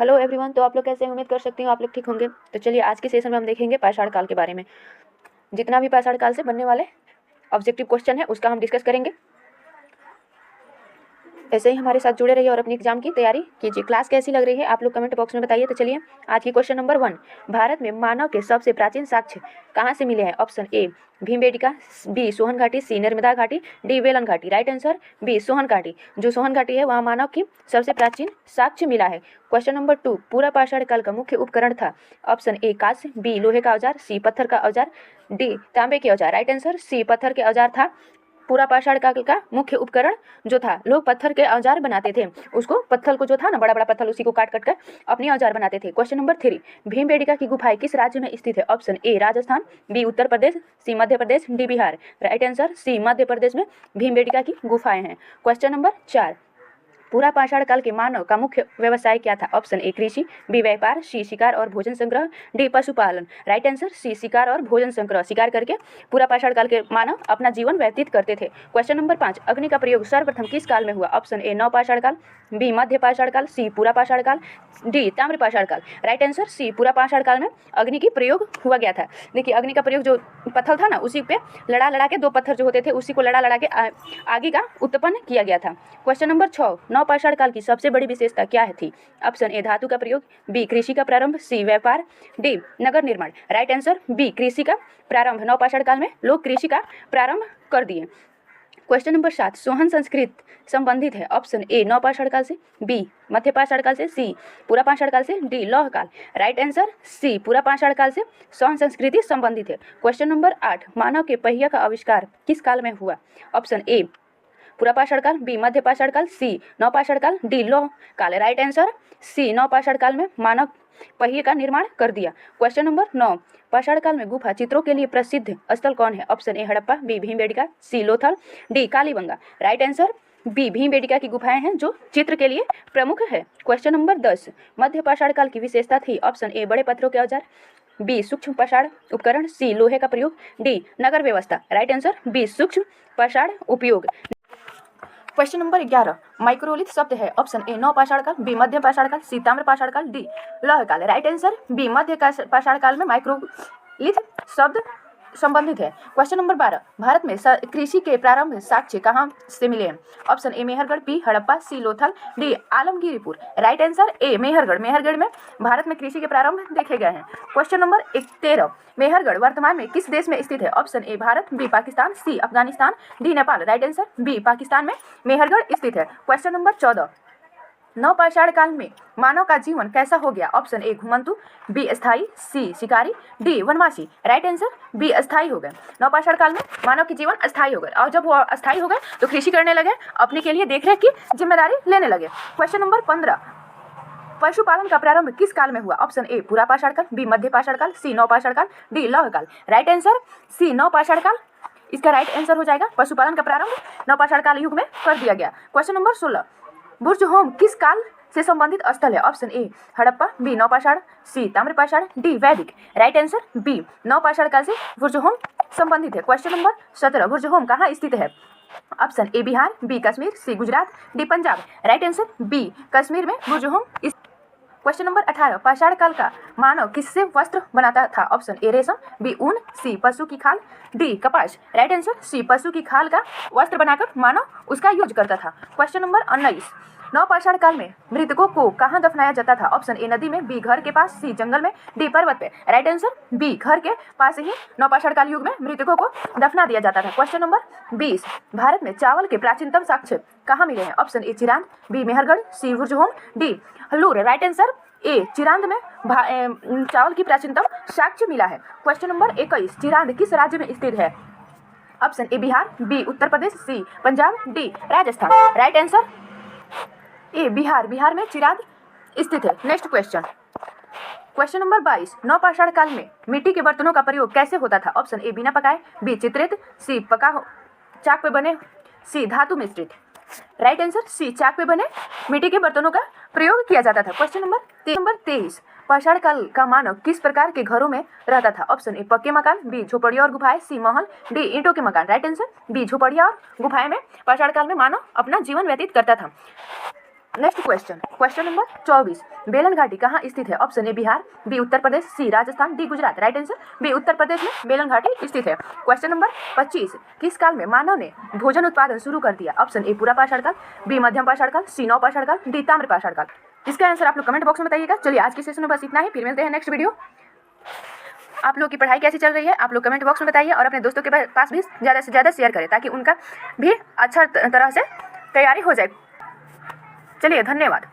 Hello everyone. तो आप लोग कैसे हैं? उम्मीद कर सकती हूँ आप लोग ठीक होंगे। तो चलिए आज के सेशन में हम देखेंगे पाषाण काल के बारे में। जितना भी पाषाण काल से बनने वाले ऑब्जेक्टिव क्वेश्चन है उसका हम डिस्कस करेंगे। ऐसे ही हमारे साथ जुड़े रहिए और अपनी एग्जाम की तैयारी कीजिए। क्लास कैसी लग रही है आप लोग कमेंट बॉक्स में बताइए। तो चलिए आज की क्वेश्चन नंबर 1, भारत में मानव के सबसे प्राचीन साक्ष्य कहाँ से मिले हैं? Option A Bhimbetka, B Sohan घाटी, सी नर्मदा घाटी, डी वेलन घाटी। राइट आंसर बी सोहन घाटी। जो सोहन घाटी है वहाँ मानव की सबसे प्राचीन साक्ष्य मिला है। क्वेश्चन नंबर 2, पूरा पाषाण काल का मुख्य उपकरण था? ऑप्शन ए कांस्य, बी लोहे का औजार, सी पत्थर का औजार, डी तांबे के औजार। राइट आंसर सी पत्थर के औजार था। पूरा पाषाण काल का मुख्य उपकरण जो था, लोग पत्थर के औजार बनाते थे। उसको पत्थर को जो था ना, बड़ा बड़ा पत्थर, उसी को काट काट कर अपने औजार बनाते थे। क्वेश्चन नंबर 3, भीमबेटका की गुफाएं किस राज्य में स्थित है? Option A Rajasthan, B Uttar Pradesh, C Madhya Pradesh, D Bihar. Right answer C Madhya Pradesh में भीमबेटका की गुफाएं हैं। क्वेश्चन नंबर 4, पूरा पाषाण काल के मानव का मुख्य व्यवसाय क्या था? ऑप्शन ए कृषि, बी व्यापार, सी शिकार और भोजन संग्रह, डी पशुपालन। राइट आंसर सी शिकार और भोजन संग्रह। शिकार करके पूरा पाषाण काल के मानव अपना जीवन व्यतीत करते थे। क्वेश्चन नंबर 5, अग्नि का प्रयोग सर्वप्रथम किस काल में हुआ? ऑप्शन ए नवपाषाण काल, बी मध्य पाषाण काल, सी पूरा पाषाण काल, डी ताम्र पाषाण काल। राइट आंसर सी पूरा पाषाण काल में अग्नि की प्रयोग हुआ गया था। देखिए अग्नि का प्रयोग जो पत्थर था ना, उसी पे लड़ा लड़ा के, दो पत्थर जो होते थे उसी को लड़ा लड़ा के आगे का उत्पन्न किया गया था। क्वेश्चन नंबर 6, नवपाषाण काल की सबसे बड़ी विशेषता क्या है थी? ऑप्शन ए धातु का प्रयोग, बी कृषि का प्रारंभ, सी व्यापार, डी नगर निर्माण। राइट आंसर बी कृषि का प्रारंभ। नवपाषाण काल में लोग कृषि का प्रारंभ कर दिए। क्वेश्चन नंबर 7, सोहन संस्कृत संबंधित है? ऑप्शन ए नवपाषाण काल से, बी मध्य पाषाण काल से, सी पूरा पाषाण काल से, डी लौह काल। राइट आंसर सी पूरा पाषाण काल से सोहन संस्कृति संबंधित है। क्वेश्चन नंबर 8, मानव के पहिया का आविष्कार किस काल में हुआ? ऑप्शन ए पूरा पाषाण काल, बी मध्य पाषाण काल, सी नवपाषाण काल, डी लौह काल। राइट आंसर सी नवपाषाण काल में मानव पहिए का निर्माण कर दिया। क्वेश्चन नंबर 9, पाषाण काल में गुफा चित्रों के लिए प्रसिद्ध स्थल कौन है? Option A Harappa, B Bhimbetka, C Lothal, D Kalibangan. Right answer B Bhimbetka की गुफाएं हैं जो चित्र के लिए प्रमुख है। क्वेश्चन नंबर 10, मध्य पाषाण काल की विशेषता थी? ऑप्शन ए बड़े पत्थरों के औजार, बी सूक्ष्म पाषाण उपकरण, सी लोहे का प्रयोग, डी नगर व्यवस्था। राइट आंसर बी सूक्ष्म पाषाण उपयोग। क्वेश्चन नंबर 11, माइक्रोलिथ शब्द है? ऑप्शन ए नवपाषाण काल, बी मध्य पाषाण काल, सी ताम्र पाषाण काल, डी लौह काल। राइट आंसर बी मध्य पाषाण काल में माइक्रोलिथ शब्द संबंधित है। क्वेश्चन नंबर 12, भारत में कृषि के प्रारंभ साक्ष्य कहाँ से मिले हैं? Option A Mehrgarh, B Harappa, C Lothal, D Alamgirpur. Right answer A Mehrgarh. Mehrgarh में भारत में कृषि के प्रारंभ देखे गए हैं। क्वेश्चन नंबर 13, मेहरगढ़ वर्तमान में किस देश में स्थित है? Option A Bharat, B Pakistan, C Afghanistan, D Nepal. Right answer B Pakistan में मेहरगढ़ स्थित है। क्वेश्चन नंबर 14, नवपाषाण काल में मानव का जीवन कैसा हो गया? ऑप्शन ए घुमंतु, बी अस्थाई, सी शिकारी, डी वनवासी। राइट आंसर बी अस्थाई हो गए। नवपाषाण काल में मानव के जीवन अस्थाई हो गए, और जब वो अस्थाई हो गए तो कृषि करने लगे, अपने के लिए देखरेख की जिम्मेदारी लेने लगे। क्वेश्चन नंबर 15, पशुपालन का प्रारंभ किस काल में हुआ? ऑप्शन ए पूरा पाषाण काल, बी मध्य पाषाण काल, सी नवपाषाण काल, डी लौह काल। राइट आंसर सी नवपाषाण काल इसका राइट आंसर हो जाएगा। पशुपालन का प्रारंभ नवपाषाण काल युग में कर दिया गया। क्वेश्चन नंबर 16, बुर्ज होम किस काल से संबंधित स्थल है? ऑप्शन ए हड़प्पा, बी नवपाषाण, सी ताम्रपाषाण, डी वैदिक। राइट आंसर बी नवपाषाण काल से बुर्ज होम संबंधित है। क्वेश्चन नंबर 17, बुर्ज होम कहाँ स्थित है? Option A Bihar, B Kashmir, C Gujarat, D Punjab. Right answer B Kashmir में बुर्ज होम। क्वेश्चन नंबर 18, पाषाण काल का मानव किससे वस्त्र बनाता था? ऑप्शन ए रेशम, बी ऊन, सी पशु की खाल, डी कपास। राइट आंसर सी पशु की खाल का वस्त्र बनाकर मानव उसका यूज करता था। क्वेश्चन नंबर 19, नवपाषाण काल में मृतकों को कहाँ दफनाया जाता था? ऑप्शन ए नदी में, बी घर के पास, सी जंगल में, डी पर्वत पे। राइट आंसर बी घर के पास ही नवपाषाण काल युग में मृतकों को दफना दिया जाता था। क्वेश्चन नंबर 20, भारत में चावल के प्राचीनतम साक्ष्य कहाँ मिले हैं? Option A Chirand, B Mehrgarh, C Burzahom, D Hallur. Right answer A Chirand में चावल की प्राचीनतम साक्ष्य मिला है। क्वेश्चन नंबर 21, चिरांद किस राज्य में स्थित है? Option A Bihar, B Uttar Pradesh, C Punjab, D Rajasthan. Right answer A Bihar. Bihar में चिरांद स्थित है। नेक्स्ट क्वेश्चन, क्वेश्चन नंबर 22, नवपाषाण काल में मिट्टी के बर्तनों का प्रयोग कैसे होता था? ऑप्शन ए बिना पकाए, बी चित्रित, सी पका चाक पे बने, सी धातु मिश्रित। राइट आंसर सी चाक पे बने मिट्टी के बर्तनों का प्रयोग किया जाता था। क्वेश्चन नंबर 23, पाषाण काल का मानव किस प्रकार के घरों में रहता था? ऑप्शन ए पक्के मकान, बी झोपड़िया और गुफाएं, सी महल, डी ईंटों के मकान। राइट आंसर बी झोपड़िया और गुफाएं में पाषाण काल में मानव अपना जीवन व्यतीत करता था। नेक्स्ट क्वेश्चन नंबर 24, बेलन घाटी कहाँ स्थित है? Option A Bihar, B Uttar Pradesh, C Rajasthan, D Gujarat. Right answer B Uttar Pradesh में बेलन घाटी स्थित है। क्वेश्चन नंबर 25, किस काल में मानव ने भोजन उत्पादन शुरू कर दिया? ऑप्शन ए पूरा पाषाण काल, बी मध्यम पाषाण काल, सी नव पाषाण काल, डी ताम्र पाषाण काल। इसका आंसर आप लोग कमेंट बॉक्स में बताइएगा। चलिए आज के सेशन में बस इतना ही, फिर मिलते हैं नेक्स्ट वीडियो। आप लोग की पढ़ाई कैसी चल रही है आप लोग कमेंट बॉक्स में बताइए और अपने दोस्तों के पास भी ज़्यादा से ज़्यादा शेयर करें ताकि उनका भी अच्छा तरह से तैयारी हो जाए। चलिए धन्यवाद।